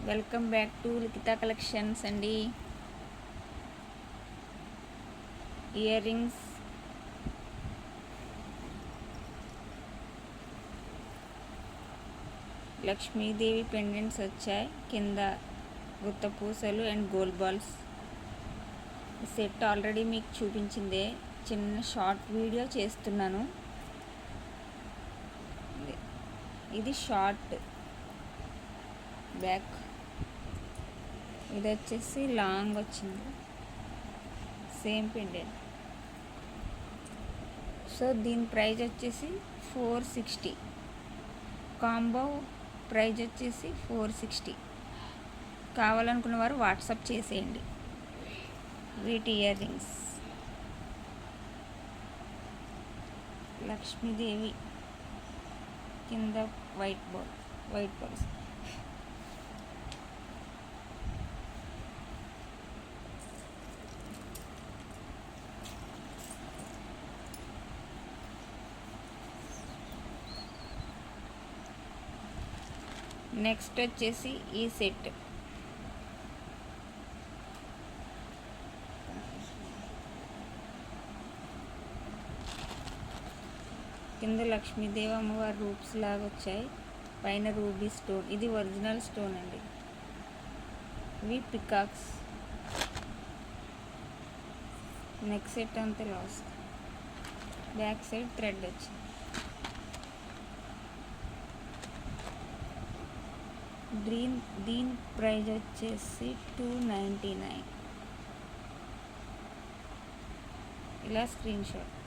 Welcome back to Likhitha collections అండి. Ear rings Lakshmidevi pendants వచ్చాయి. కింద గుత్త పూసలు and gold balls. Set already మీకు చూపించిందే, చిన్న షార్ట్ వీడియో చేస్తున్నాను. ఇది షార్ట్ బ్యాక్, ఇది వచ్చేసి లాంగ్ వచ్చింది, సేమ్ పెండెంట్. సో దీని ప్రైజ్ వచ్చేసి 460, కాంబో ప్రైజ్ వచ్చేసి 460. కావాలనుకున్న వారు వాట్సాప్ చేసేయండి. వీటి ఇయర్ రింగ్స్ లక్ష్మీదేవి, కింద వైట్ బాల్స్. నెక్స్ట్ వచ్చేసి ఈ సెట్ కింద లక్ష్మీదేవి అమ్మవారి రూప్స్ లాగా వచ్చాయి, పైన రూబీ స్టోన్. ఇది ఒరిజినల్ స్టోన్ అండి. ఇవి పికాక్స్. నెక్ సెట్ అంతా లాస్ట్, బ్యాక్ సైడ్ థ్రెడ్ వచ్చింది. దీని ప్రైజ్ వచ్చేసి 299. ఇలా స్క్రీన్ షాట్.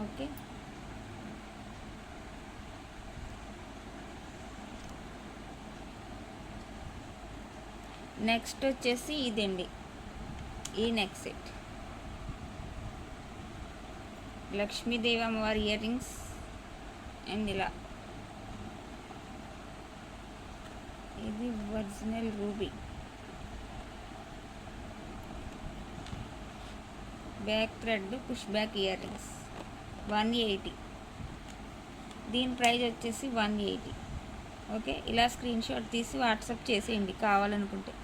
ఓకే, నెక్స్ట్ వచ్చేసి ఇదండి, ఈ నెక్ సెట్ లక్ష్మీదేవి అమ్మవారి ఇయర్ రింగ్స్ అండ్ ఇలా. ఇది original ruby. Back thread push back ear rings 180. దీని ప్రైజ్ వచ్చేసి 180. ఓకే, ఇలా స్క్రీన్ షాట్ తీసి వాట్సాప్ చేసేయండి కావాలనుకుంటే.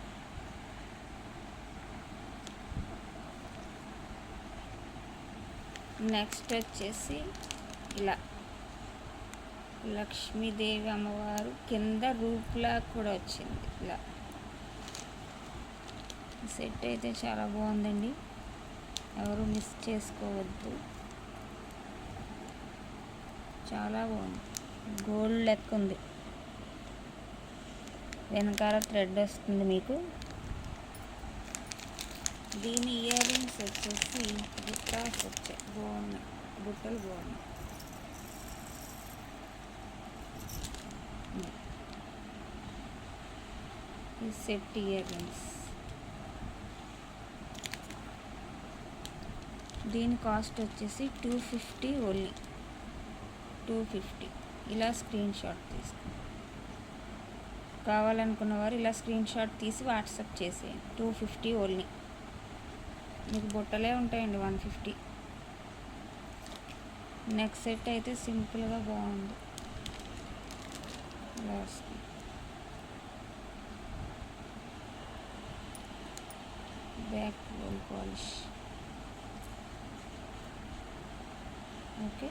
నెక్స్ట్ వచ్చేసి ఇలా లక్ష్మీదేవి అమ్మవారు కింద రూప్లా కూడా వచ్చింది. ఇలా సెట్ అయితే చాలా బాగుందండి, ఎవరు మిస్ చేసుకోవద్దు. చాలా బాగుంది, గోల్డ్ లెక్క ఉంది. వెనకాల థ్రెడ్ వస్తుంది మీకు. దీని ఇయర్ రింగ్స్ వచ్చేసి బుట్టాస్ వచ్చాయి, బాగున్నాయి, బుట్టలు బాగున్నాయి. ఈ సెట్ ఇయర్ రింగ్స్ దీని కాస్ట్ వచ్చేసి 250 ఓన్లీ, 250. ఇలా స్క్రీన్ షాట్ తీసుకోండి. కావాలనుకున్న వారు ఇలా స్క్రీన్ షాట్ తీసి వాట్సాప్ చేసేయండి. 250 ఓన్లీ. మీకు బుట్టలే ఉంటాయండి 150. నెక్స్ట్ సెట్ అయితే సింపుల్గా బాగుంది. Last back gold polish. Okay.